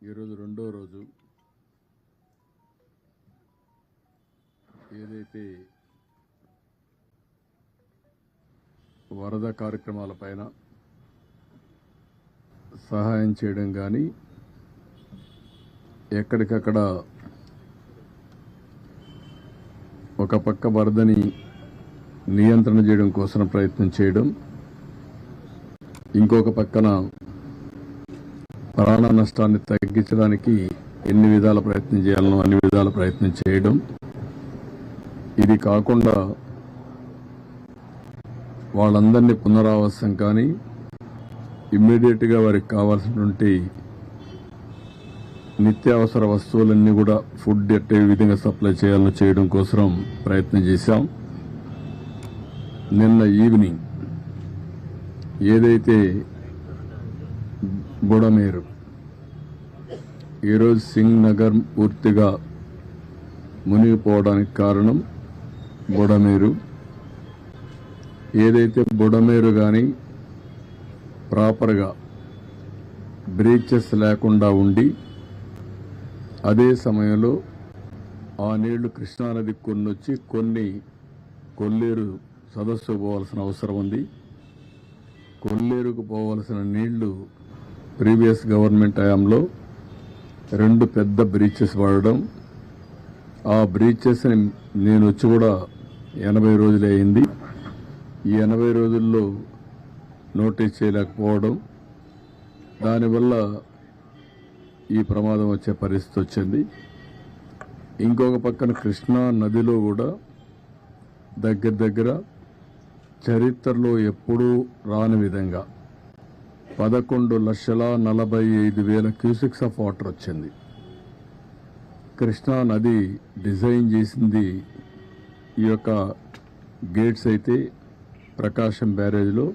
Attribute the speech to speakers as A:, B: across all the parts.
A: ఈరోజు రెండో రోజు ఏదైతే వరద కార్యక్రమాలపైన సహాయం చేయడం కానీ ఎక్కడికక్కడ ఒక పక్క వరదని నియంత్రణ చేయడం కోసం ప్రయత్నం చేయడం, ఇంకొక పక్కన ప్రాణ నష్టాన్ని తగ్గించడానికి ఎన్ని విధాల ప్రయత్నం చేయాలనో అన్ని విధాల ప్రయత్నం చేయడం. ఇది కాకుండా వాళ్ళందరినీ పునరావాసం కానీ ఇమ్మీడియట్గా వారికి కావాల్సినటువంటి నిత్యావసర వస్తువులన్నీ కూడా ఫుడ్ ఎట్టే విధంగా సప్లై చేయాలని చేయడం కోసం ప్రయత్నం చేశాం. నిన్న ఈవినింగ్ ఏదైతే బుడమేరు, ఈరోజు సింగ్ నగర్ పూర్తిగా మునిగిపోవడానికి కారణం బుడమేరు. ఏదైతే బుడమేరు కానీ ప్రాపర్గా బ్రీచెస్ లేకుండా ఉండి అదే సమయంలో ఆ నీళ్లు కృష్ణానది కొన్నొచ్చి కొన్ని కొల్లేరు సదస్సు పోవాల్సిన అవసరం ఉంది. కొల్లేరుకు పోవాల్సిన నీళ్లు ప్రీవియస్ గవర్నమెంట్ హయాంలో 2 పెద్ద బ్రీచెస్ వాడడం, ఆ బ్రీచెస్ నేను వచ్చి కూడా 80 రోజులే అయింది. ఈ 80 రోజుల్లో నోటీస్ చేయలేకపోవడం, దానివల్ల ఈ ప్రమాదం వచ్చే పరిస్థితి వచ్చింది. ఇంకొక పక్కన కృష్ణా నదిలో కూడా దగ్గర చరిత్రలో ఎప్పుడూ రాని విధంగా 11,45,000 క్యూసెక్స్ ఆఫ్ వాటర్ వచ్చింది. కృష్ణా నది డిజైన్ చేసింది ఈ యొక్క గేట్స్ అయితే ప్రకాశం బ్యారేజ్లో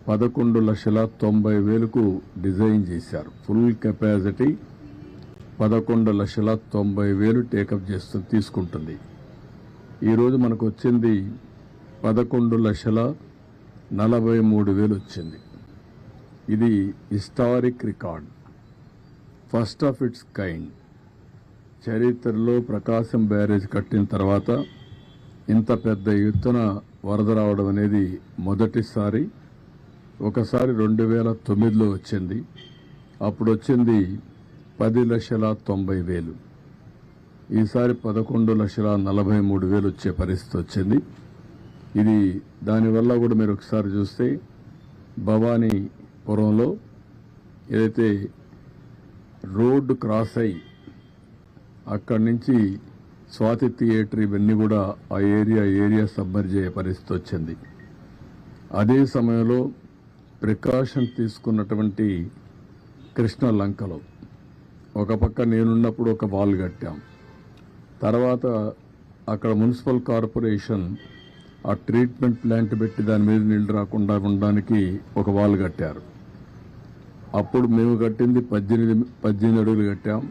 A: 11,90,000కు డిజైన్ చేశారు. ఫుల్ కెపాసిటీ 11,90,000 టేకప్ తీసుకుంటుంది. ఈరోజు మనకు వచ్చింది 11,43,000 వచ్చింది. ఇది historic record, first of it's kind. చరిత్రలో ప్రకాశం బ్యారేజ్ కట్టిన తర్వాత ఇంత పెద్ద ఎత్తున వరద రావడం అనేది మొదటిసారి. ఒకసారి 2009లో వచ్చింది, అప్పుడు వచ్చింది 10,90,000. ఈసారి 11,43,000 వచ్చే పరిస్థితి వచ్చింది. ఇది దానివల్ల కూడా మీరు ఒకసారి చూస్తే భవానీపురంలో ఏదైతే రోడ్డు క్రాస్ అయ్యి అక్కడి నుంచి స్వాతి థియేటర్ ఇవన్నీ కూడా ఆ ఏరియా సబ్మర్జ్ అయ్యే పరిస్థితి వచ్చింది. అదే సమయంలో ప్రికాషన్ తీసుకున్నటువంటి కృష్ణ లంకలో ఒక పక్క నేనున్నప్పుడు ఒక వాల్ కట్టాం. తర్వాత అక్కడ మున్సిపల్ కార్పొరేషన్ ఆ ట్రీట్మెంట్ ప్లాంట్ పెట్టి దాని మీద నీళ్లు రాకుండా ఉండడానికి ఒక వాల్ కట్టారు. అప్పుడు మేము కట్టింది 18 అడుగులు కట్టాం,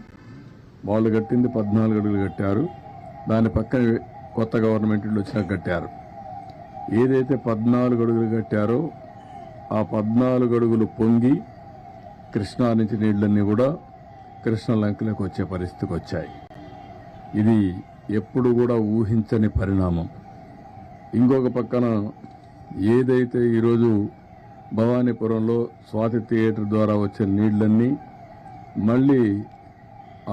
A: వాళ్ళు కట్టింది 14 అడుగులు కట్టారు. దాని పక్కన కొత్త గవర్నమెంట్ వచ్చినాక కట్టారు. ఏదైతే 14 అడుగులు కట్టారో ఆ 14 అడుగులు పొంగి కృష్ణా నుంచి నీళ్లన్నీ కూడా కృష్ణ లంకలోకి వచ్చే పరిస్థితికి వచ్చాయి. ఇది ఎప్పుడు కూడా ఊహించని పరిణామం. ఇంకొక పక్కన ఏదైతే ఈరోజు భవానీపురంలో స్వాతి థియేటర్ ద్వారా వచ్చే నీళ్లన్నీ మళ్ళీ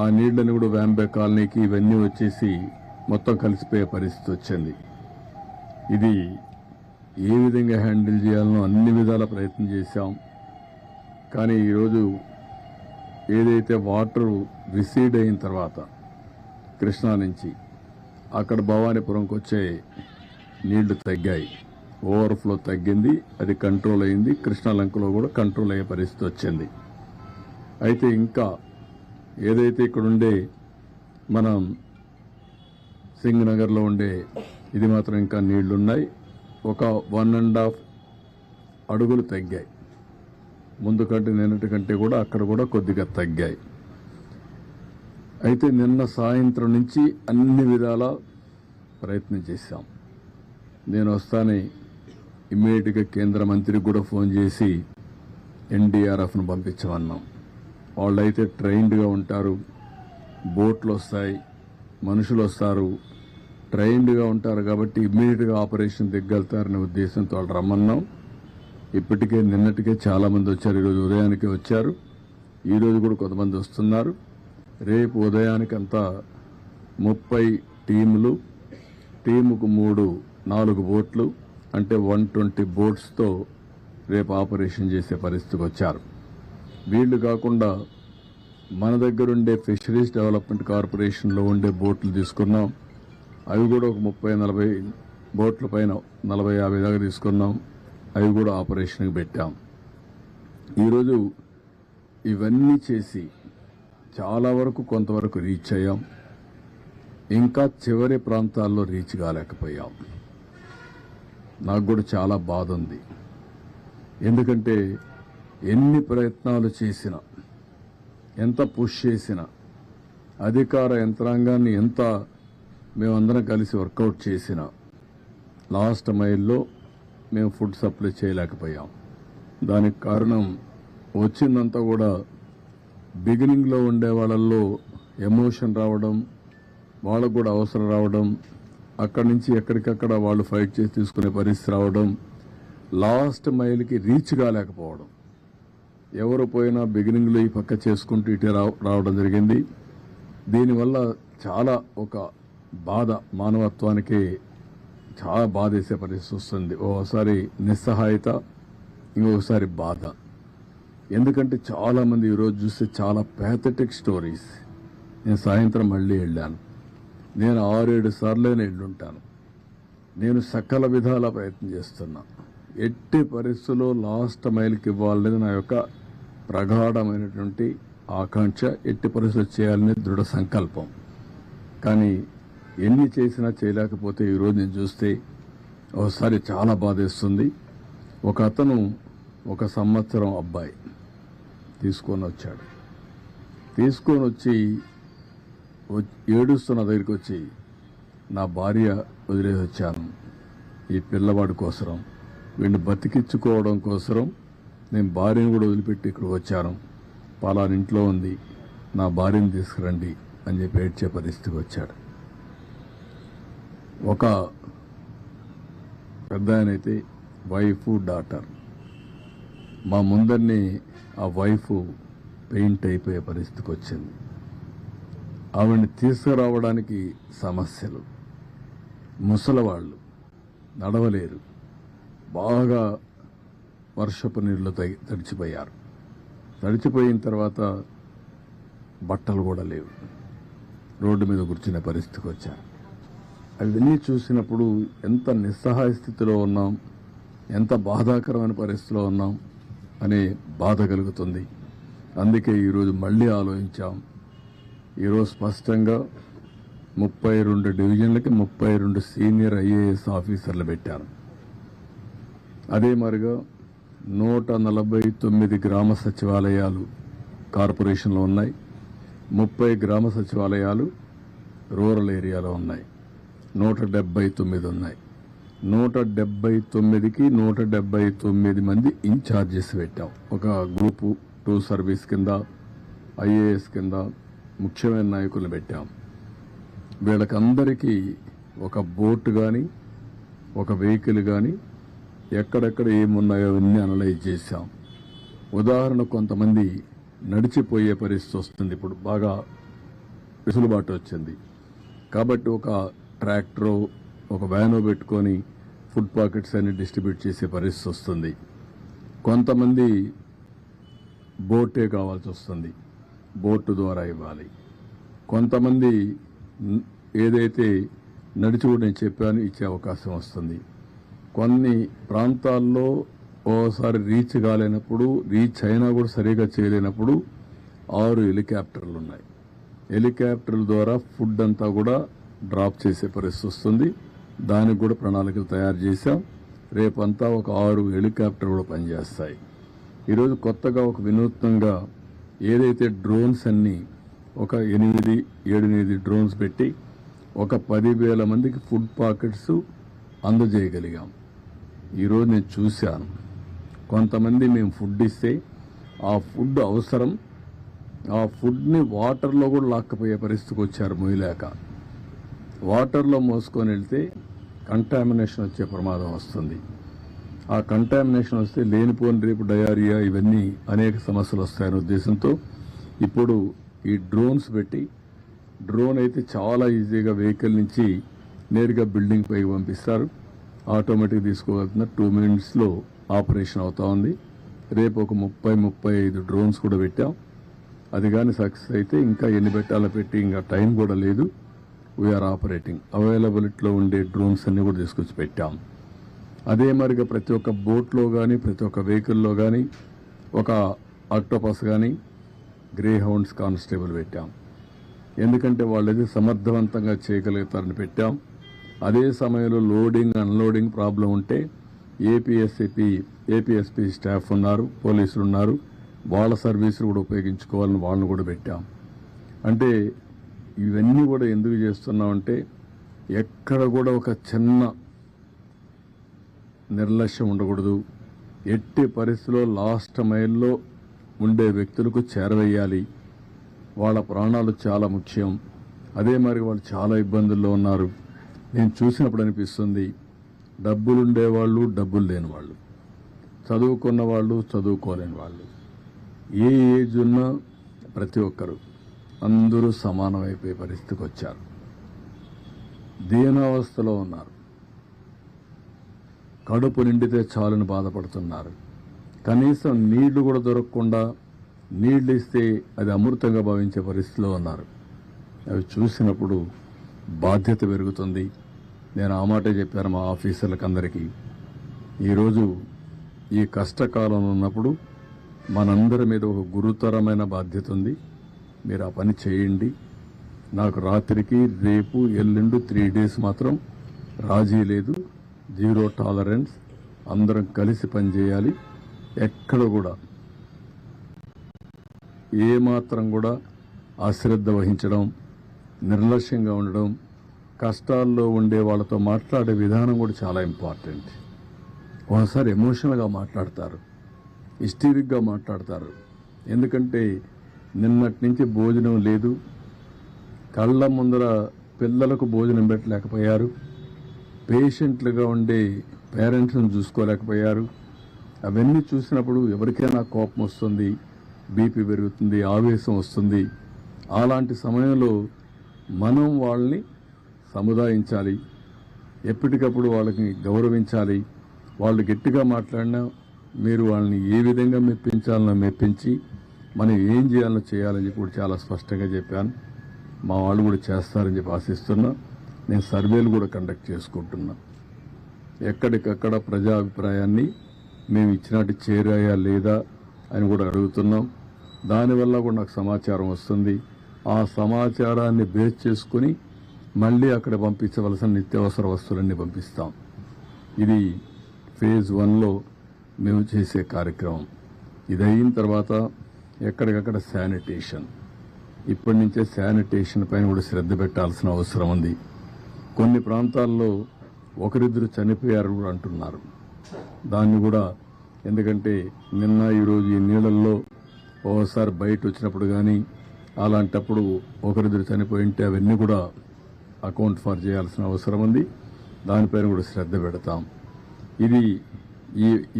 A: ఆ నీళ్లని కూడా వ్యాంబే కాలనీకి ఇవన్నీ వచ్చేసి మొత్తం కలిసిపోయే పరిస్థితి వచ్చింది. ఇది ఏ విధంగా హ్యాండిల్ చేయాలనో అన్ని విధాల ప్రయత్నం చేశాం. కానీ ఈరోజు ఏదైతే వాటర్ రిసీడ్ అయిన తర్వాత కృష్ణా నుంచి అక్కడ భవానీపురంకి వచ్చే నీళ్లు తగ్గాయి, ఓవర్ఫ్లో తగ్గింది, అది కంట్రోల్ అయింది. కృష్ణా లంకలో కూడా కంట్రోల్ అయ్యే పరిస్థితి వచ్చింది. అయితే ఇంకా ఏదైతే ఇక్కడ ఉండే మనం సింగ్ నగర్లో ఉండే ఇది మాత్రం ఇంకా నీళ్లున్నాయి. ఒక 1.5 అడుగులు తగ్గాయి. ముందు కంటే నిన్నటి కంటే కూడా అక్కడ కూడా కొద్దిగా తగ్గాయి. అయితే నిన్న సాయంత్రం నుంచి అన్ని విధాల ప్రయత్నం చేశాం. నేను వస్తానే ఇమ్మీడియట్గా కేంద్ర మంత్రికి కూడా ఫోన్ చేసి ఎన్డీఆర్ఎఫ్ను పంపించమన్నాం. వాళ్ళైతే ట్రైన్డ్గా ఉంటారు, బోట్లు వస్తాయి, మనుషులు వస్తారు, ట్రైన్డ్గా ఉంటారు కాబట్టి ఇమ్మీడియట్గా ఆపరేషన్ దిగ్గలుతారనే ఉద్దేశంతో వాళ్ళు రమ్మన్నాం. ఇప్పటికే నిన్నటికే చాలామంది వచ్చారు, ఈరోజు ఉదయానికే వచ్చారు, ఈరోజు కూడా కొంతమంది వస్తున్నారు. రేపు ఉదయానికంతా 30 టీములు, టీముకు 4 బోట్లు అంటే 120 బోట్స్తో రేపు ఆపరేషన్ చేసే పరిస్థితికి వచ్చారు. వీళ్ళు కాకుండా మన దగ్గరుండే ఫిషరీస్ డెవలప్మెంట్ కార్పొరేషన్లో ఉండే బోట్లు తీసుకున్నాం. అవి కూడా ఒక 30-40 బోట్ల పైన 40-50 దాకా తీసుకున్నాం. అవి కూడా ఆపరేషన్కి పెట్టాం. ఈరోజు ఇవన్నీ చేసి చాలా వరకు కొంతవరకు రీచ్ అయ్యాం. ఇంకా చివరి ప్రాంతాల్లో రీచ్ కాలేకపోయాం. నాకు కూడా చాలా బాధ ఉంది. ఎందుకంటే ఎన్ని ప్రయత్నాలు చేసినా, ఎంత పుష్ చేసినా, అధికార యంత్రాంగాన్ని ఎంత మేమందరం కలిసి వర్కౌట్ చేసినా లాస్ట్ మైల్లో మేము ఫుడ్ సప్లై చేయలేకపోయాం. దానికి కారణం వచ్చిందంతా కూడా బిగినింగ్లో ఉండే వాళ్ళల్లో ఎమోషన్ రావడం, వాళ్ళకు కూడా అవసరం రావడం, అక్కడి నుంచి ఎక్కడికక్కడ వాళ్ళు ఫైట్ చేసి తీసుకునే పరిస్థితి రావడం, లాస్ట్ మైల్కి రీచ్ కాలేకపోవడం. ఎవరు పోయినా బిగినింగ్లో ఈ పక్క చేసుకుంటూ ఇటే రావడం జరిగింది. దీనివల్ల చాలా ఒక బాధ, మానవత్వానికి చాలా బాధ వేసే పరిస్థితి వస్తుంది. ఓసారి నిస్సహాయత, ఇంకొకసారి బాధ. ఎందుకంటే చాలామంది ఈరోజు చూస్తే చాలా ప్యాథెటిక్ స్టోరీస్. నేను సాయంత్రం మళ్ళీ వెళ్ళాను. నేను 6-7 సార్లైనా వెళ్ళుంటాను. నేను సకల విధాల ప్రయత్నం చేస్తున్నా. ఎట్టి పరిస్థితుల్లో లాస్ట్ మైల్కి ఇవ్వాలనేది నా యొక్క ప్రగాఢమైనటువంటి ఆకాంక్ష. ఎట్టి పరిస్థితులు చేయాలనే దృఢ సంకల్పం. కానీ ఎన్ని చేసినా చేయలేకపోతే ఈరోజు నేను చూస్తే ఒకసారి చాలా బాధేస్తుంది. ఒక అతను 1 సంవత్సరం అబ్బాయి తీసుకొని వచ్చాడు. తీసుకొని వచ్చి ఏడుస్తున్న దగ్గరికి వచ్చి, నా భార్య వదిలేసి వచ్చాను ఈ పిల్లవాడి కోసరం, వీడిని బతికించుకోవడం కోసరం నేను భార్యను కూడా వదిలిపెట్టి ఇక్కడ వచ్చాను, పలానా ఇంట్లో ఉంది, నా భార్యను తీసుకురండి అని చెప్పి ఏడ్చే పరిస్థితికి వచ్చాడు. ఒక పెద్ద ఆయనైతే వైఫ్, డాటర్, మా ముందరిని ఆ వైఫ్ పెయింట్ అయిపోయే పరిస్థితికి వచ్చింది. ఆవిడ్ని తీసుకురావడానికి సమస్యలు. ముసలవాళ్ళు నడవలేరు, బాగా వర్షపు నీళ్లు తడిచిపోయారు. తడిచిపోయిన తర్వాత బట్టలు కూడా లేవు, రోడ్డు మీద కూర్చునే పరిస్థితికి వచ్చారు. అవన్నీ చూసినప్పుడు ఎంత నిస్సహాయ స్థితిలో ఉన్నాం, ఎంత బాధాకరమైన పరిస్థితిలో ఉన్నాం అనే బాధ కలుగుతుంది. అందుకే ఈరోజు మళ్ళీ ఆలోచించాం. ఈరోజు స్పష్టంగా 32 డివిజన్లకి 32 సీనియర్ ఐఏఎస్ ఆఫీసర్లు పెట్టారు. అదే మరిగా 149 గ్రామ సచివాలయాలు కార్పొరేషన్లో ఉన్నాయి. 30 గ్రామ సచివాలయాలు రూరల్ ఏరియాలో ఉన్నాయి. 179 ఉన్నాయి. 179కి 179 మంది ఇన్ఛార్జెస్ పెట్టాం. ఒక గ్రూపు 2 సర్వీస్ కింద, ఐఏఎస్ కింద ముఖ్యమైన నాయకులను పెట్టాం. వీళ్ళకందరికీ ఒక బోట్ కానీ, ఒక వెహికల్ కానీ, ఎక్కడెక్కడ ఏమున్నాయో అవన్నీ అనలైజ్ చేశాం. ఉదాహరణ, కొంతమంది నడిచిపోయే పరిస్థితి వస్తుంది. ఇప్పుడు బాగా వెసులుబాటు వచ్చింది కాబట్టి ఒక ట్రాక్టరో ఒక వ్యానో పెట్టుకొని ఫుడ్ పాకెట్స్ అన్ని డిస్ట్రిబ్యూట్ చేసే పరిస్థితి వస్తుంది. కొంతమంది బోటే కావాల్సి వస్తుంది, బోటు ద్వారా ఇవ్వాలి. కొంతమంది ఏదైతే నడిచి కూడా నేను చెప్పాను ఇచ్చే అవకాశం వస్తుంది. కొన్ని ప్రాంతాల్లో ఓసారి రీచ్ కాలేనప్పుడు, రీచ్ అయినా కూడా సరిగా చేయలేనప్పుడు 6 హెలికాప్టర్లు ఉన్నాయి. హెలికాప్టర్ల ద్వారా ఫుడ్ అంతా కూడా డ్రాప్ చేసే పరిస్థితి వస్తుంది. దానికి కూడా ప్రణాళికలు తయారు చేశాం. రేపంతా ఒక 6 హెలికాప్టర్ కూడా పనిచేస్తాయి. ఈరోజు కొత్తగా ఒక వినూత్నంగా ఏదైతే డ్రోన్స్ అన్ని ఒక 8-8 డ్రోన్స్ పెట్టి ఒక 10,000 మందికి ఫుడ్ పాకెట్స్ అందజేయగలిగాం. ఈరోజు నేను చూశాను, కొంతమంది మేము ఫుడ్ ఇస్తే ఆ ఫుడ్ అవసరం ఆ ఫుడ్ని వాటర్లో కూడా లాక్కపోయే పరిస్థితికి వచ్చారు మొయ్యలేక. వాటర్లో మోసుకొని వెళ్తే కంటామినేషన్ వచ్చే ప్రమాదం వస్తుంది. ఆ కంటామినేషన్ వస్తే లేనిపోని రేపు డయారియా ఇవన్నీ అనేక సమస్యలు వస్తాయనే ఉద్దేశంతో ఇప్పుడు ఈ డ్రోన్స్ పెట్టి, డ్రోన్ అయితే చాలా ఈజీగా వెహికల్ నుంచి నేరుగా బిల్డింగ్ పైకి పంపిస్తారు. ఆటోమేటిక్ తీసుకోగలుగుతున్న 2 minutesలో ఆపరేషన్ అవుతా ఉంది. రేపు ఒక 30-35 డ్రోన్స్ కూడా పెట్టాం. అది కానీ సక్సెస్ అయితే ఇంకా ఎన్ని పెట్టాలో పెట్టి ఇంకా టైం కూడా లేదు. We're operating. అవైలబిలిటీలో ఉండే డ్రోన్స్ అన్ని కూడా తీసుకొచ్చి పెట్టాం. అదే మరిగా ప్రతి ఒక్క బోట్లో కానీ ప్రతి ఒక్క వెహికల్లో కానీ ఒక ఆక్టోపస్ కానీ గ్రే హౌండ్స్ కానిస్టేబుల్ పెట్టాం. ఎందుకంటే వాళ్ళది సమర్థవంతంగా చేయగలుగుతారని పెట్టాం. అదే సమయంలో లోడింగ్ అన్లోడింగ్ ప్రాబ్లం ఉంటే ఏపీఎస్పీ స్టాఫ్ ఉన్నారు, పోలీసులు ఉన్నారు, వాళ్ళ సర్వీసులు కూడా ఉపయోగించుకోవాలని వాళ్ళని కూడా పెట్టాం. అంటే ఇవన్నీ కూడా ఎందుకు చేస్తున్నామంటే ఎక్కడ కూడా ఒక చిన్న నిర్లక్ష్యం ఉండకూడదు. ఎట్టి పరిస్థితిలో లాస్ట్ మైల్లో ఉండే వ్యక్తులకు చేరవేయాలి. వాళ్ళ ప్రాణాలు చాలా ముఖ్యం. అదే మరి వాళ్ళు చాలా ఇబ్బందుల్లో ఉన్నారు. నేను చూసినప్పుడు అనిపిస్తుంది, డబ్బులుండేవాళ్ళు, డబ్బులు లేని వాళ్ళు, చదువుకున్న వాళ్ళు, చదువుకోలేని వాళ్ళు, ఏ ఏజ్ ఉన్నా ప్రతి ఒక్కరు అందరూ సమానమైపోయే పరిస్థితికి వచ్చారు. దీనావస్థలో ఉన్నారు. కడుపు నిండితే చాలని బాధపడుతున్నారు. కనీసం నీళ్లు కూడా దొరకకుండా నీళ్లు ఇస్తే అది అమృతంగా భావించే పరిస్థితిలో ఉన్నారు. అవి చూసినప్పుడు బాధ్యత పెరుగుతుంది. నేను ఆ మాటే చెప్పాను మా ఆఫీసర్లకు అందరికీ. ఈరోజు ఈ కష్టకాలంలో ఉన్నప్పుడు మనందరి మీద ఒక గురుతరమైన బాధ్యత ఉంది. మీరు ఆ పని చేయండి. నాకు రాత్రికి రేపు ఎల్లుండి 3 days మాత్రం రాజీ లేదు. 0 tolerance. అందరం కలిసి పనిచేయాలి. ఎక్కడ కూడా ఏమాత్రం కూడా అశ్రద్ధ వహించడం, నిర్లక్ష్యంగా ఉండడం, కష్టాల్లో ఉండే వాళ్ళతో మాట్లాడే విధానం కూడా చాలా ఇంపార్టెంట్. ఒకసారి ఎమోషనల్గా మాట్లాడతారు, హిస్టరిక్గా మాట్లాడతారు. ఎందుకంటే నిన్నటి నుంచి భోజనం లేదు, కళ్ళ ముందర పిల్లలకు భోజనం పెట్టలేకపోయారు, పేషెంట్లుగా ఉండే పేరెంట్స్ని చూసుకోలేకపోయారు. అవన్నీ చూసినప్పుడు ఎవరికైనా కోపం వస్తుంది, బీపీ పెరుగుతుంది, ఆవేశం వస్తుంది. అలాంటి సమయంలో మనం వాళ్ళని సముదాయించాలి, ఎప్పటికప్పుడు వాళ్ళకి గౌరవించాలి. వాళ్ళు గట్టిగా మాట్లాడినా మీరు వాళ్ళని ఏ విధంగా మెప్పించాలనో మెప్పించి మనం ఏం చేయాలో చేయాలని చెప్పి కూడా చాలా స్పష్టంగా చెప్పాను. మా వాళ్ళు కూడా చేస్తారని చెప్పి ఆశిస్తున్నా. నేను సర్వేలు కూడా కండక్ట్ చేసుకుంటున్నా. ఎక్కడికక్కడ ప్రజాభిప్రాయాన్ని మేము ఇచ్చినట్టు చేరాయా లేదా అని కూడా అడుగుతున్నాం. దానివల్ల కూడా నాకు సమాచారం వస్తుంది. ఆ సమాచారాన్ని బేస్ చేసుకుని మళ్ళీ అక్కడ పంపించవలసిన నిత్యావసర వస్తువులన్నీ పంపిస్తాం. ఇది phase 1లో మేము చేసే కార్యక్రమం. ఇది అయిన తర్వాత ఎక్కడికక్కడ శానిటేషన్, ఇప్పటి నుంచే శానిటేషన్ పైన కూడా శ్రద్ధ పెట్టాల్సిన అవసరం ఉంది. కొన్ని ప్రాంతాల్లో ఒకరిద్దరు చనిపోయారు కూడా అంటున్నారు. దాన్ని కూడా, ఎందుకంటే నిన్న ఈరోజు ఈ నీళ్ళల్లో ఓసారి బయట వచ్చినప్పుడు కానీ అలాంటప్పుడు ఒకరిద్దరు చనిపోయి ఉంటే అవన్నీ కూడా అకౌంట్ ఫర్ చేయాల్సిన అవసరం ఉంది. దానిపైన కూడా శ్రద్ధ పెడతాం.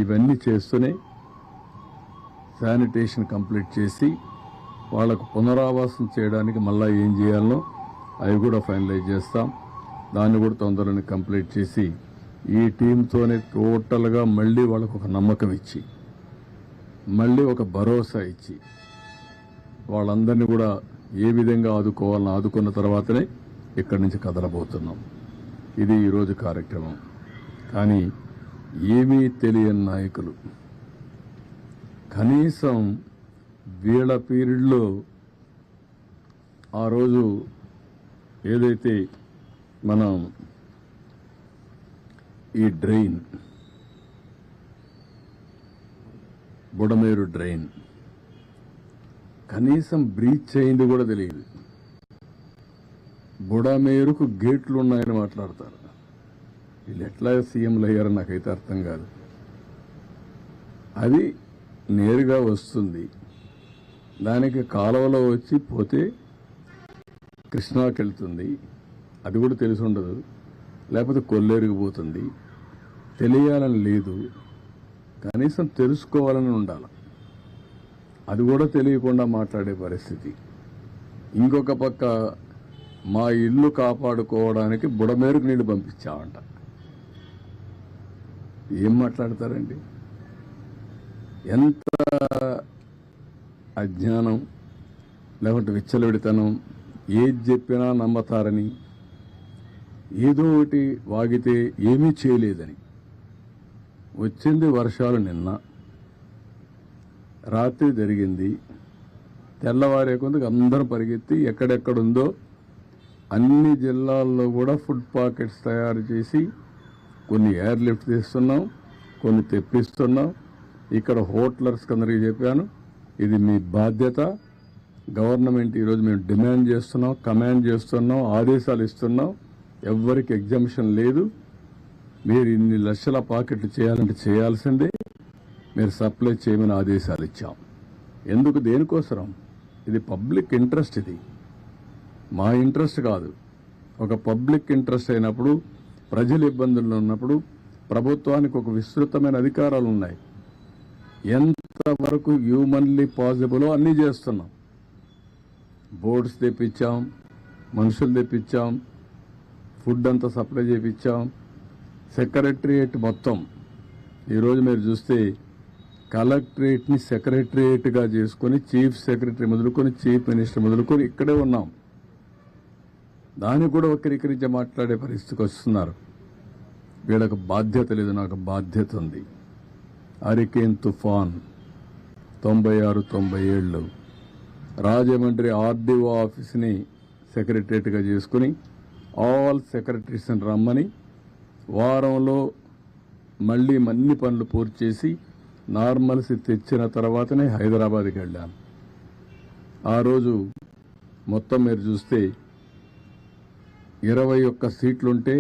A: ఇవన్నీ చేస్తూనే శానిటేషన్ కంప్లీట్ చేసి వాళ్లకు పునరావాసం చేయడానికి మళ్ళీ ఏం చేయాలనో అవి కూడా ఫైనలైజ్ చేస్తాం. దాన్ని కూడా తొందరగా కంప్లీట్ చేసి ఈ టీంతోనే టోటల్గా మళ్ళీ వాళ్ళకు ఒక నమ్మకం ఇచ్చి, మళ్ళీ ఒక భరోసా ఇచ్చి వాళ్ళందరినీ కూడా ఏ విధంగా ఆదుకోవాలని ఆదుకున్న తర్వాతనే ఇక్కడి నుంచి కదలబోతున్నాం. ఇది ఈరోజు కార్యక్రమం. కానీ ఏమీ తెలియని నాయకులు కనీసం వీళ్ళ పీరియడ్లో ఆ రోజు ఏదైతే మనం ఈ డ్రైన్, బుడమేరు డ్రైన్ కనీసం బ్రీచ్ అయింది కూడా తెలియదు. బుడమేరుకు గేట్లు ఉన్నాయని మాట్లాడతారు. వీళ్ళు ఎట్లా సీఎంలు అయ్యారని నాకైతే అర్థం కాదు. అది నేరుగా వస్తుంది, దానికి కాలువలో వచ్చి పోతే కృష్ణాకి వెళ్తుంది, అది కూడా తెలిసి ఉండదు. లేకపోతే కొల్లేరుకు పోతుంది. తెలియాలని లేదు, కనీసం తెలుసుకోవాలని ఉండాలి. అది కూడా తెలియకుండా మాట్లాడే పరిస్థితి. ఇంకొక పక్క మా ఇల్లు కాపాడుకోవడానికి బుడమేరుకు నీళ్లు పంపించామంట. ఏం మాట్లాడతారండి? ఎంత అజ్ఞానం, లేకుంటే విచ్చలవిడితనం. ఏది చెప్పినా నమ్మతారని, ఏదో ఒకటి వాగితే ఏమీ చేయలేదని. వచ్చింది వర్షాలు నిన్న రాత్రి జరిగింది. తెల్లవారే కొందుకు అందరం పరిగెత్తి ఎక్కడెక్కడుందో అన్ని జిల్లాల్లో కూడా ఫుడ్ పాకెట్స్ తయారు చేసి కొన్ని ఎయిర్ లిఫ్ట్ తీస్తున్నాం, కొన్ని తెప్పిస్తున్నాం. ఇక్కడ హోటలర్స్ అందరికీ చెప్పాను, ఇది మీ బాధ్యత. గవర్నమెంట్ ఈరోజు మేము డిమాండ్ చేస్తున్నాం, కమాండ్ చేస్తున్నాం, ఆదేశాలు ఇస్తున్నాం. ఎవ్వరికి ఎగ్జామ్షన్ లేదు. మీరు ఇన్ని లక్షల పాకెట్లు చేయాలంటే చేయాల్సిందే. మీరు సప్లై చేయమని ఆదేశాలు ఇచ్చాం. ఎందుకు? దేనికోసరం? ఇది పబ్లిక్ ఇంట్రెస్ట్. ఇది మా ఇంట్రెస్ట్ కాదు. ఒక పబ్లిక్ ఇంట్రెస్ట్ అయినప్పుడు, ప్రజలు ఇబ్బందుల్లో ఉన్నప్పుడు ప్రభుత్వానికి ఒక విస్తృతమైన అధికారాలు ఉన్నాయి. ఎంతవరకు హ్యూమన్లీ పాసిబులో అన్నీ చేస్తున్నాం. బోర్డ్స్ తెప్పించాం, మనుషులు తెప్పించాం, ఫుడ్ అంతా సప్లై చేయించాం. సెక్రటరియేట్ మొత్తం ఈరోజు మీరు చూస్తే కలెక్టరేట్ని సెక్రటరియేట్గా చేసుకుని చీఫ్ సెక్రటరీ మొదలుకొని చీఫ్ మినిస్టర్ మొదలుకొని ఇక్కడే ఉన్నాం. దాన్ని కూడా వక్రీకరించి మాట్లాడే పరిస్థితికి వస్తున్నారు. వీళ్ళకు బాధ్యత లేదు, నాకు బాధ్యత ఉంది. హరికేన్ తుఫాన్ 96-97 రాజమండ్రి ఆర్డీఓ ఆఫీస్ని సెక్రటరియట్గా చేసుకుని ఆల్ సెక్రటరీస్ని రమ్మని వారంలో మళ్ళీ అన్ని పనులు పూర్తి చేసి నార్మల్సీ తెచ్చిన తర్వాతనే హైదరాబాద్కి వెళ్ళాను. ఆ రోజు మొత్తం మీరు చూస్తే 21 సీట్లుంటే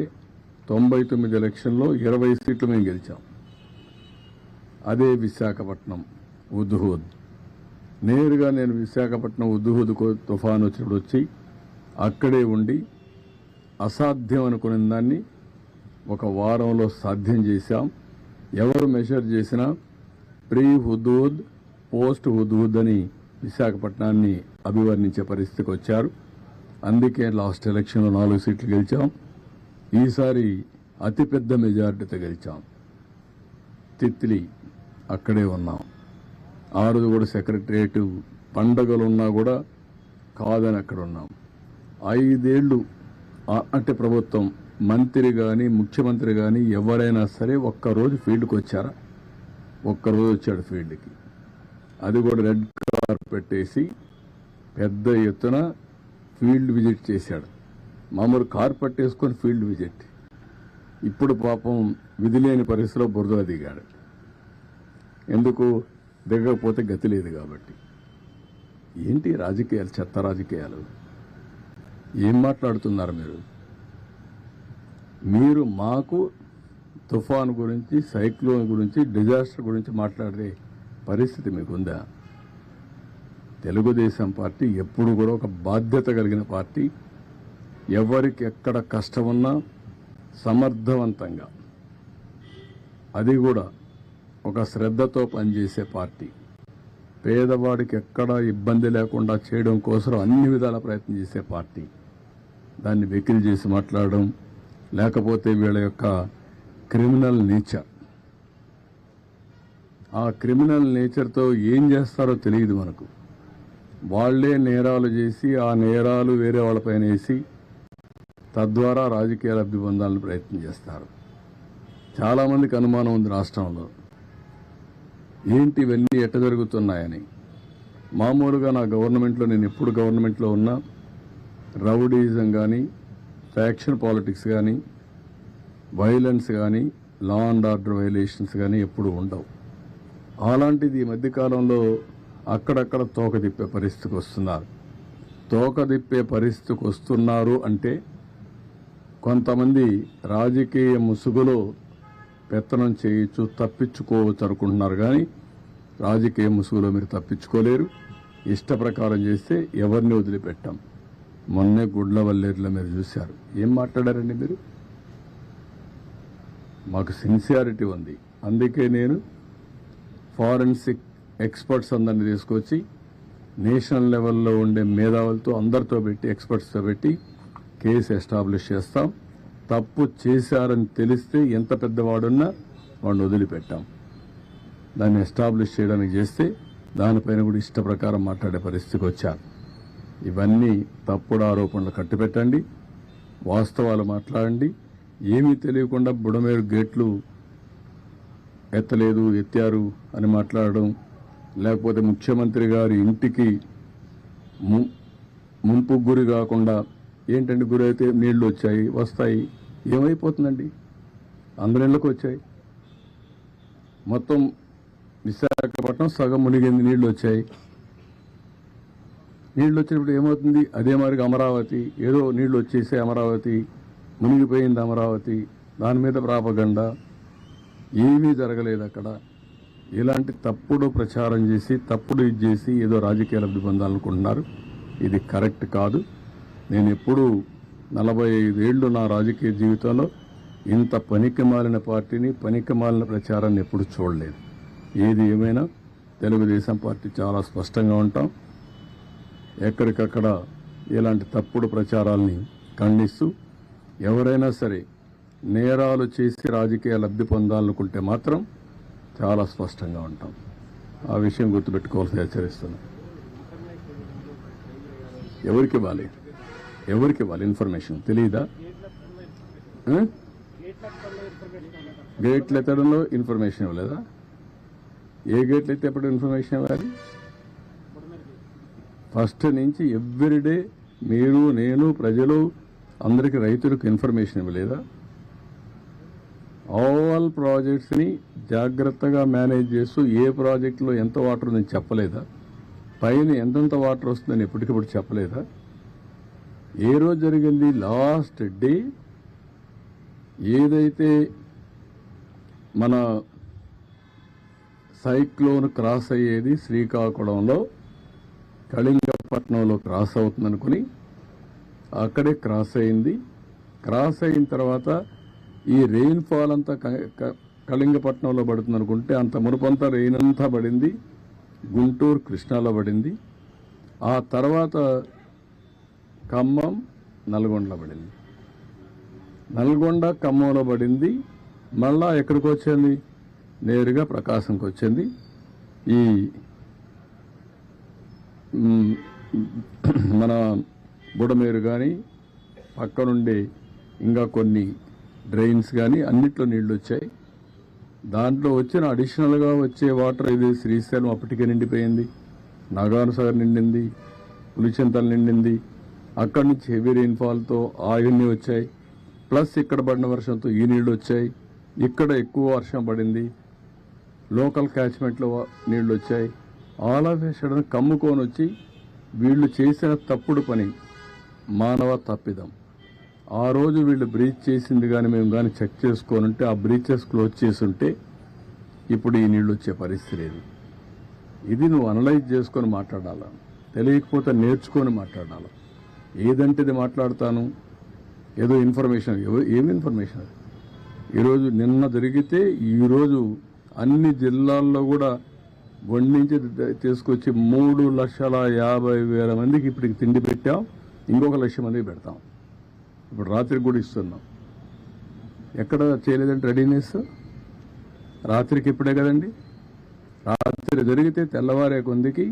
A: 99 ఎలక్షన్లో 20 సీట్లు మేము గెలిచాం. అదే విశాఖపట్నం ఉద్హూద్. నేరుగా నేను విశాఖపట్నం ఉద్హూద్ తుఫాను వచ్చినప్పుడు వచ్చి అక్కడే ఉండి అసాధ్యం అనుకునే దాన్ని ఒక వారంలో సాధ్యం చేశాం. ఎవరు మెషర్ చేసినా ప్రీ హుదూద్, పోస్ట్ హుదూద్ అని విశాఖపట్నాన్ని అభివర్ణించే పరిస్థితికి వచ్చారు. అందుకే లాస్ట్ ఎలక్షన్లో 4 సీట్లు గెలిచాం. ఈసారి అతిపెద్ద మెజారిటీతో గెలిచాం. తిత్లీ అక్కడే ఉన్నాం. ఆ రోజు కూడా సెక్రటరియట్ పండగలున్నా కూడా కాదని అక్కడ ఉన్నాం. 5 ఏళ్లు అంటే ప్రభుత్వం మంత్రి కానీ ముఖ్యమంత్రి కానీ ఎవరైనా సరే ఒక్కరోజు ఫీల్డ్కి వచ్చారా? ఒక్కరోజు వచ్చాడు ఫీల్డ్కి. అది కూడా రెడ్ కార్పెట్ వేసి పెద్ద ఎత్తున ఫీల్డ్ విజిట్ చేశాడు. మామూలు కార్పెట్ వేసుకొని ఫీల్డ్ విజిట్. ఇప్పుడు పాపం విధి లేని పరిస్థితిలో బురదలో దిగాడు. ఎందుకు? దిగకపోతే గతి లేదు కాబట్టి. ఏంటి రాజకీయాలు, చెత్త రాజకీయాలు? ఏం మాట్లాడుతున్నారు మీరు? మీరు మాకు తుఫాన్ గురించి, సైక్లోన్ గురించి, డిజాస్టర్ గురించి మాట్లాడే పరిస్థితి మీకుందా? తెలుగుదేశం పార్టీ ఎప్పుడు కూడా ఒక బాధ్యత కలిగిన పార్టీ. ఎవరికి ఎక్కడ కష్టమున్నా సమర్థవంతంగా, అది కూడా ఒక శ్రద్ధతో పనిచేసే పార్టీ. పేదవాడికి ఎక్కడా ఇబ్బంది లేకుండా చేయడం కోసం అన్ని విధాల ప్రయత్నం చేసే పార్టీ. దాన్ని వెకిలి చేసి మాట్లాడడం, లేకపోతే వీళ్ళ యొక్క క్రిమినల్ నేచర్, ఆ క్రిమినల్ నేచర్తో ఏం చేస్తారో తెలియదు మనకు. వాళ్లే నేరాలు చేసి ఆ నేరాలు వేరే వాళ్ళపైన వేసి తద్వారా రాజకీయ లబ్ధి పొందాలని ప్రయత్నం చేస్తారు. చాలామందికి అనుమానం ఉంది రాష్ట్రంలో, ఏంటి ఇవన్నీ ఎట్ట జరుగుతున్నాయని. మామూలుగా నా గవర్నమెంట్లో, నేను ఎప్పుడు గవర్నమెంట్లో ఉన్నా, రౌడీజం కానీ, ఫ్యాక్షన్ పాలిటిక్స్ కానీ, వైలెన్స్ కానీ, లా అండ్ ఆర్డర్ వైలేషన్స్ కానీ ఎప్పుడు ఉండవు. అలాంటిది ఈ మధ్యకాలంలో అక్కడక్కడ తోక తిప్పే పరిస్థితికి వస్తున్నారు. తోక తిప్పే పరిస్థితికి వస్తున్నారు అంటే కొంతమంది రాజకీయ ముసుగులో పెత్తనం చేయొచ్చు, తప్పించుకోవచ్చు అనుకుంటున్నారు. కానీ రాజకీయ ముసుగులో మీరు తప్పించుకోలేరు. ఇష్ట ప్రకారం చేస్తే ఎవరిని వదిలిపెట్టాం. మొన్నే గుడ్లవల్లేరులో మీరు చూశారు. ఏం మాట్లాడారండి మీరు? మాకు సిన్సియారిటీ ఉంది. అందుకే నేను ఫారెన్సిక్ ఎక్స్పర్ట్స్ అందరినీ తీసుకొచ్చి నేషనల్ లెవెల్లో ఉండే మేధావులతో అందరితో పెట్టి ఎక్స్పర్ట్స్తో పెట్టి కేసు ఎస్టాబ్లిష్ చేస్తాం. తప్పు చేశారని తెలిస్తే ఎంత పెద్దవాడున్నా వాడిని వదిలిపెట్టాం. దాన్ని ఎస్టాబ్లిష్ చేయడానికి చేస్తే దానిపైన కూడా ఇష్ట ప్రకారం మాట్లాడే పరిస్థితికి వచ్చారు. ఇవన్నీ తప్పుడు ఆరోపణలు కట్టిపెట్టండి, వాస్తవాలు మాట్లాడండి. ఏమీ తెలియకుండా బుడమేరు గేట్లు ఎత్తలేదు, ఎత్తారు అని మాట్లాడడం, లేకపోతే ముఖ్యమంత్రి గారి ఇంటికి ముంపు గురి కాకుండా ఏంటంటే గురి అయితే నీళ్లు వచ్చాయి, వస్తాయి, ఏమైపోతుందండి? అందరి ఇళ్ళకు వచ్చాయి. మొత్తం విశాఖపట్నం సగం మునిగింది, నీళ్లు వచ్చాయి. నీళ్లు వచ్చినప్పుడు ఏమవుతుంది? అదే మరిగా అమరావతి ఏదో నీళ్లు వచ్చేసే అమరావతి మునిగిపోయింది, అమరావతి దాని మీద ప్రాపగండా. ఏమీ జరగలేదు అక్కడ. ఇలాంటి తప్పుడు ప్రచారం చేసి తప్పుడు ఇది చేసి ఏదో రాజకీయ లబ్ధి పొందాలనుకుంటున్నారు. ఇది కరెక్ట్ కాదు. నేను ఎప్పుడూ 45 ఏళ్లు నా రాజకీయ జీవితంలో ఇంత పనికిమాలిన పార్టీని, పనికిమాలిన ప్రచారాన్ని ఎప్పుడు చూడలేదు. ఏది ఏమైనా తెలుగుదేశం పార్టీ చాలా స్పష్టంగా ఉంటాం. ఎక్కడికక్కడ ఇలాంటి తప్పుడు ప్రచారాల్ని ఖండిస్తూ ఎవరైనా సరే నేరాలు చేసి రాజకీయ లబ్ధి పొందాలనుకుంటే మాత్రం చాలా స్పష్టంగా ఉంటాం. ఆ విషయం గుర్తుపెట్టుకోవాల్సి హెచ్చరిస్తున్నాం. ఎవరికి ఇవ్వాలి, ఎవరికి ఇవ్వాలి ఇన్ఫర్మేషన్ తెలియదా? గేట్లు ఎత్తడంలో ఇన్ఫర్మేషన్ ఇవ్వలేదా? ఏ గేట్లు అయితే ఎప్పుడు ఇన్ఫర్మేషన్ ఇవ్వాలి? ఫస్ట్ నుంచి ఎవ్రీడే మీరు, నేను, ప్రజలు అందరికి, రైతులకు ఇన్ఫర్మేషన్ ఇవ్వలేదా? ఆల్ ప్రాజెక్ట్స్ని జాగ్రత్తగా మేనేజ్ చేస్తూ ఏ ప్రాజెక్టులో ఎంత వాటర్ ఉందని చెప్పలేదా? పైన ఎంతెంత వాటర్ వస్తుందని ఎప్పటికప్పుడు చెప్పలేదా? ఏ రోజు జరిగింది? లాస్ట్ డే ఏదైతే మన సైక్లోన్ క్రాస్ అయ్యేది శ్రీకాకుళంలో, కళింగపట్నంలో క్రాస్ అవుతుందనుకుని అక్కడే క్రాస్ అయింది. క్రాస్ అయిన తర్వాత ఈ రెయిన్ఫాల్ అంతా కళింగపట్నంలో పడుతుంది అనుకుంటే అంత మునుపంతా రెయిన్ అంతా పడింది గుంటూరు, కృష్ణాలో పడింది. ఆ తర్వాత ఖమ్మం, నల్గొండలో పడింది. నల్గొండ, ఖమ్మంలో పడింది. మళ్ళా ఎక్కడికి వచ్చింది? నేరుగా ప్రకాశంకి వచ్చింది. ఈ మన బుడమేరు కానీ పక్కనుండే ఇంకా కొన్ని డ్రైన్స్ కానీ అన్నిట్లో నీళ్లు వచ్చాయి. దాంట్లో వచ్చిన అడిషనల్గా వచ్చే వాటర్ ఇది శ్రీశైలం అప్పటికే నిండిపోయింది, నాగార్జునసాగర్ నిండింది, పులిచింతలు నిండింది. అక్కడి నుంచి హెవీ రెయిన్ఫాల్తో ఆయన్ని వచ్చాయి. ప్లస్ ఇక్కడ పడిన వర్షంతో ఈ నీళ్లు వచ్చాయి. ఇక్కడ ఎక్కువ వర్షం పడింది, లోకల్ క్యాచ్మెంట్లో నీళ్లు వచ్చాయి. ఆల్ ఆఫ్ ఏ సడన్ కమ్ముకొని వచ్చి వీళ్ళు చేసిన తప్పుడు పని, మానవ తప్పిదం. ఆ రోజు వీళ్ళు బ్రీచ్ చేసింది కానీ మేము కానీ చెక్ చేసుకొని ఉంటే, ఆ బ్రీచెస్ క్లోజ్ చేసి ఉంటే ఇప్పుడు ఈ నీళ్ళు వచ్చే పరిస్థితి లేదు. ఇది నువ్వు అనలైజ్ చేసుకొని మాట్లాడాలా, తెలియకపోతే నేర్చుకొని మాట్లాడాలా. ఏదంటే ఇది మాట్లాడతాను, ఏదో ఇన్ఫర్మేషన్. ఏమి ఇన్ఫర్మేషన్? ఈరోజు నిన్న జరిగితే ఈరోజు అన్ని జిల్లాల్లో కూడా వండించి తీసుకొచ్చి 3,50,000 మందికి ఇప్పటికి తిండి పెట్టాం. ఇంకొక 1,00,000 మందికి పెడతాం. ఇప్పుడు రాత్రికి కూడా ఇస్తున్నాం. ఎక్కడ చేయలేదంటే రెడీనెస్ రాత్రికి ఇప్పుడే కదండి. రాత్రి జరిగితే తెల్లవారే కొందికి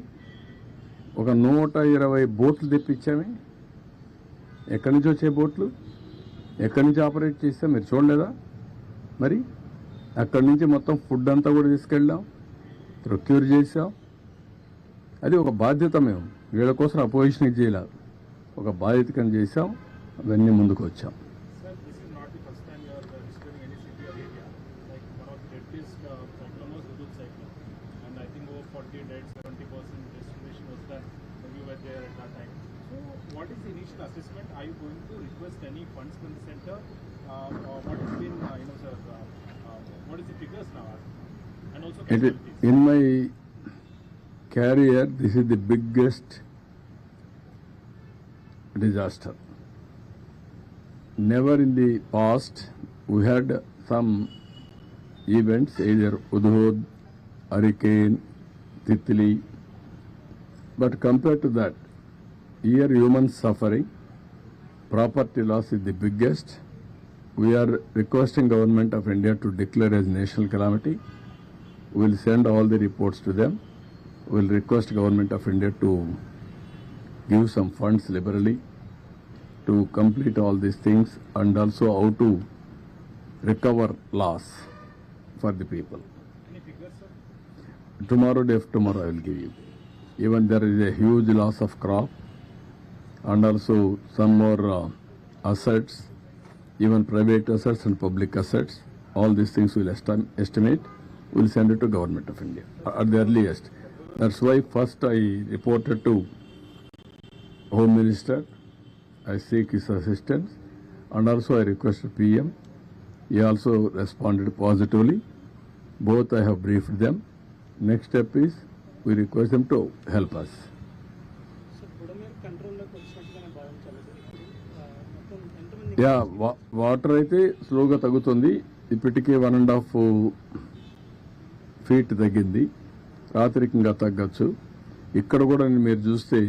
A: ఒక 120 బోట్లు తెప్పించామే. ఎక్కడి నుంచి వచ్చే బోట్లు, ఎక్కడి నుంచి ఆపరేట్ చేస్తాం మీరు చూడలేదా? మరి అక్కడి నుంచి మొత్తం ఫుడ్ అంతా కూడా తీసుకెళ్ళాం, ప్రొక్యూర్ చేసాం. అది ఒక బాధ్యత. మేము వీళ్ళ కోసం అపోజిషన్ చేయాలి, ఒక బాధ్యతకని చేసాం. అవన్నీ ముందుకు వచ్చాం. carrier, this is the biggest disaster. Never in the past we had some events, either Hudhud, hurricane, Titli, but compared to that, here human suffering, property loss is the biggest. We are requesting Government of India to declare as national calamity. We will send all the reports to them. We will request Government of India to give some funds liberally to complete all these things, and also how to recover loss for the people.
B: Any figures, sir?
A: Tomorrow, day after tomorrow, I will give you. Even there is a huge loss of crop, and also some more assets, even private assets and public assets. All these things will estimate. We will send it to Government of India at the earliest. That's why first I reported to Home Minister. I seek his assistance, and also I requested PM. He also responded positively. Both I have briefed them. Next step is we request them to help us.
B: So, Budamir control లో వచ్చినట్టుగానే భావించాలి మొత్తం ఎంతమంది
A: yeah water అయితే స్లోగా తగ్గుతుంది. ఇప్పటికే 1.5 feet తగ్గింది. రాత్రికి ఇంకా తగ్గచ్చు. ఇక్కడ కూడా మీరు చూస్తే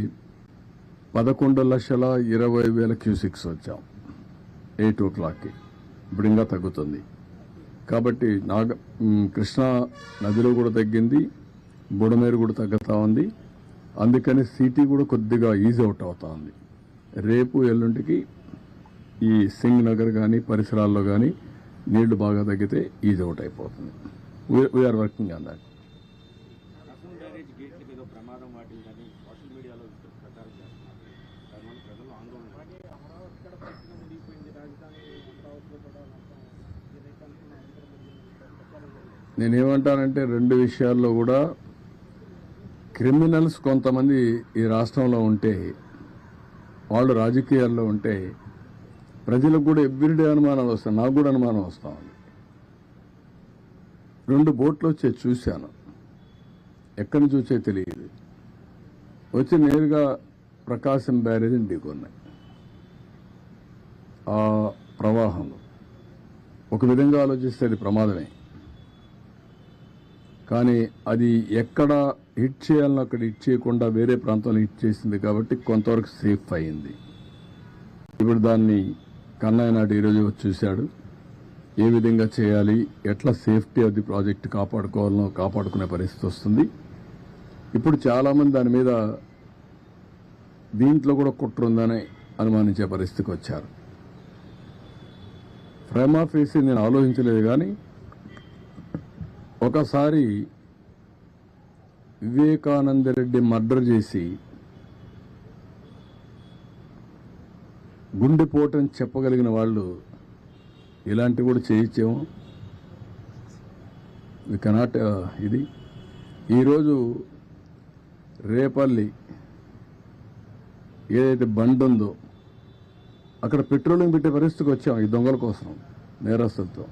A: 11,20,000 క్యూసిక్స్ వచ్చాం 8 o'clockకి. ఇప్పుడు ఇంకా తగ్గుతుంది. కాబట్టి కృష్ణా నదిలో కూడా తగ్గింది, బుడమేరు కూడా తగ్గుతా ఉంది. అందుకని సిటీ కూడా కొద్దిగా ఈజ్ అవుట్ అవుతా ఉంది. రేపు ఎల్లుంటికి ఈ సింగ్ నగర్ కానీ పరిసరాల్లో కానీ నీళ్లు బాగా తగ్గితే ఈజ్ అవుట్ అయిపోతుంది. We're working on that.
C: రసం బ్యారేజ్ గేట్ల మీద ప్రమాదం వాటిల్లని సోషల్ మీడియాలో ప్రచారం చేస్తున్నారు. దానివల్ల ప్రజలు ఆందోళన.
B: అమరావతి కూడా పూర్తిగా మునిగిపోయింది. రాజధాని అమరావతిలో కూడా మొత్తం ఏదైతే అనుకున్న అందరూ ప్రచారం జరిగింది.
A: నేనేమంటానంటే రెండు విషయాల్లో కూడా క్రిమినల్స్ కొంతమంది ఈ రాష్ట్రంలో ఉంటే, వాళ్ళు రాజకీయాల్లో ఉంటే ప్రజలకు కూడా ఎవ్రీడే అనుమానాలు వస్తాయి. నాకు కూడా అనుమానం వస్తా ఉంది. 2 బోట్లు వచ్చే చూశాను. ఎక్కడి నుంచి వచ్చే తెలియదు. వచ్చి నేరుగా ప్రకాశం బ్యారేజ్ని ఢీకొన్నాయి. ఆ ప్రవాహంలో ఒక విధంగా ఆలోచిస్తే అది ప్రమాదమే. కానీ అది ఎక్కడ హిట్ చేయాలని అక్కడ హిట్ చేయకుండా వేరే ప్రాంతంలో హిట్ చేసింది కాబట్టి కొంతవరకు సేఫ్ అయింది. ఇప్పుడు దాన్ని కన్నయ్య నాటి ఈరోజు వచ్చి చూశాడు. ఏ విధంగా చేయాలి, ఎట్లా సేఫ్టీ ఆఫ్ ది ప్రాజెక్ట్ కాపాడుకోవాలనో కాపాడుకునే పరిస్థితి వస్తుంది. ఇప్పుడు చాలామంది దాని మీద దీంట్లో కూడా కుట్ర ఉందని అనుమానించే పరిస్థితికి వచ్చారు. ప్రైమా ఫేసి నేను ఆలోచించలేదు, కానీ ఒకసారి వివేకానంద రెడ్డి మర్డర్ చేసి గుండెపోటని చెప్పగలిగిన వాళ్ళు ఇలాంటివి కూడా చేయించేమో. వి కెనాట్ ఇది. ఈరోజు రేపల్లి ఏదైతే బండి ఉందో అక్కడ పెట్రోలింగ్ పెట్టే పరిస్థితికి వచ్చాం ఈ దొంగల కోసం, నేరస్తులతో.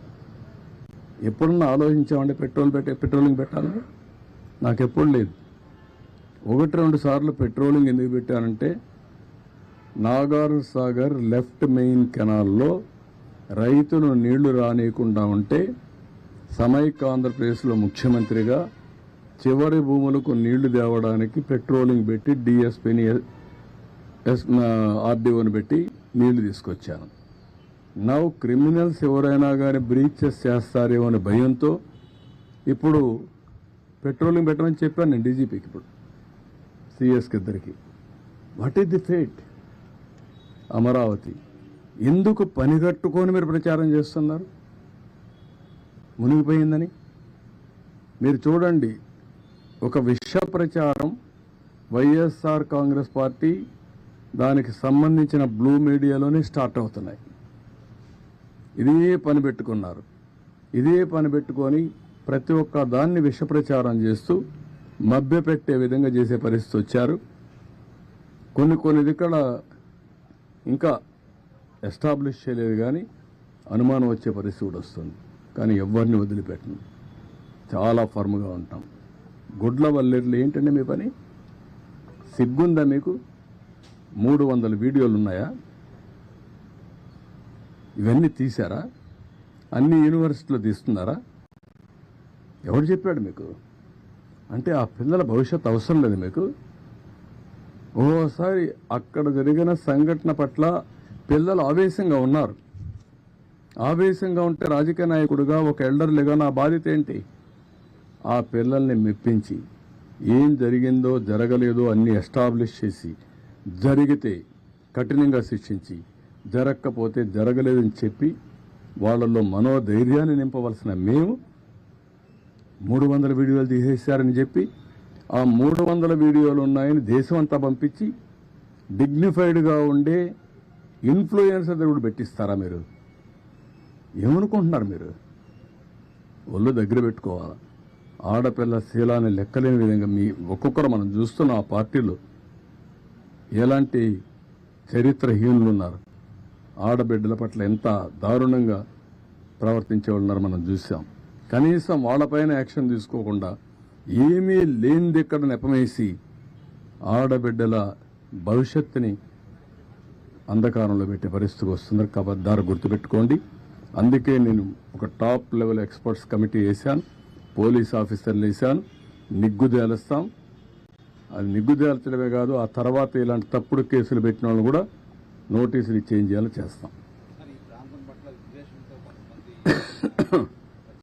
A: ఎప్పుడన్నా ఆలోచించామంటే పెట్రోలింగ్ పెట్టాలని? నాకెప్పుడు లేదు. 1-2 సార్లు పెట్రోలింగ్ ఎందుకు పెట్టానంటే, నాగార్జున సాగర్ లెఫ్ట్ మెయిన్ కెనాల్లో రైతులు నీళ్లు రానియకుండా ఉంటే సమైక్య ఆంధ్రప్రదేశ్లో ముఖ్యమంత్రిగా చివరి భూములకు నీళ్లు తేవడానికి పెట్రోలింగ్ పెట్టి డిఎస్పీని ఆర్డీఓని పెట్టి నీళ్లు తీసుకొచ్చాను. నౌ క్రిమినల్స్ ఎవరైనా కానీ బ్రీచెస్ చేస్తారేమో అనే భయంతో ఇప్పుడు పెట్రోలింగ్ పెట్టమని చెప్పాను నేను డీజీపీకి, ఇప్పుడు సిఎస్కి ఇద్దరికి. What is the fate? Amaravati ఎందుకు పనిగట్టుకొని మీరు ప్రచారం చేస్తున్నారు మునిగిపోయిందని? మీరు చూడండి, ఒక విష ప్రచారం వైఎస్ఆర్ కాంగ్రెస్ పార్టీ దానికి సంబంధించిన బ్లూ మీడియాలోనే స్టార్ట్ అవుతున్నాయి. ఇదే పని పెట్టుకున్నారు. ఇదే పని పెట్టుకొని ప్రతి ఒక్క దాన్ని విష ప్రచారం చేస్తూ మభ్యపెట్టే విధంగా చేసే పరిస్థితి వచ్చారు. కొన్ని ఇక్కడ ఇంకా ఎస్టాబ్లిష్ చేయలేదు, కానీ అనుమానం వచ్చే పరిస్థితి కూడా వస్తుంది. కానీ ఎవరిని వదిలిపెట్టను, చాలా ఫర్మ్గా ఉంటాం. గుడ్ల వల్లేర్లు ఏంటండి మీ పని? సిగ్గుందా మీకు? 300 వీడియోలు ఉన్నాయా? ఇవన్నీ తీశారా? అన్ని యూనివర్సిటీలో తీస్తున్నారా? ఎవరు చెప్పాడు మీకు? అంటే ఆ పిల్లల భవిష్యత్తు అవసరం లేదు మీకు? ఓసారి అక్కడ జరిగిన సంఘటన పట్ల పిల్లలు ఆవేశంగా ఉన్నారు. ఆవేశంగా ఉంటే రాజకీయ నాయకుడిగా, ఒక ఎల్డర్లుగా నా బాధ్యత ఏంటి? ఆ పిల్లల్ని మెప్పించి ఏం జరిగిందో జరగలేదో అన్ని ఎస్టాబ్లిష్ చేసి, జరిగితే కఠినంగా శిక్షించి, జరగకపోతే జరగలేదని చెప్పి వాళ్ళల్లో మనోధైర్యాన్ని నింపవలసిన మేము 300 వీడియోలు తీసేశారని చెప్పి ఆ 300 వీడియోలు ఉన్నాయని దేశం అంతా పంపించి డిగ్నిఫైడ్గా ఉండే ఇన్ఫ్లుయెన్సర్ కూడా పెట్టిస్తారా మీరు? ఏమనుకుంటున్నారు మీరు? ఒళ్ళు దగ్గర పెట్టుకోవాలి. ఆడపిల్ల శీలాన్ని లెక్కలేని విధంగా మీ ఒక్కొక్కరు మనం చూస్తున్న ఆ పార్టీలో ఎలాంటి చరిత్రహీనులు ఉన్నారు. ఆడబిడ్డల పట్ల ఎంత దారుణంగా ప్రవర్తించే వాళ్ళు ఉన్నారు మనం చూసాం. కనీసం వాళ్ళపైన యాక్షన్ తీసుకోకుండా ఏమీ లేనిది ఇక్కడ నెపమేసి ఆడబిడ్డల భవిష్యత్తుని అంధకారంలో పెట్టే పరిస్థితికి వస్తున్నారు. కాబట్టి దారి గుర్తుపెట్టుకోండి. అందుకే నేను ఒక టాప్ లెవెల్ ఎక్స్పర్ట్స్ కమిటీ వేశాను, పోలీస్ ఆఫీసర్లు వేశాను. నిగ్గుదేలుస్తాం. అది నిగ్గుదేల్చడమే కాదు, ఆ తర్వాత ఇలాంటి తప్పుడు కేసులు పెట్టిన వాళ్ళు కూడా నోటీసులు చేంజ్ చేయాలో చేస్తాం.
D: మరి ఈ ప్రాంతం పట్ల విద్వేషంతో కొంతమంది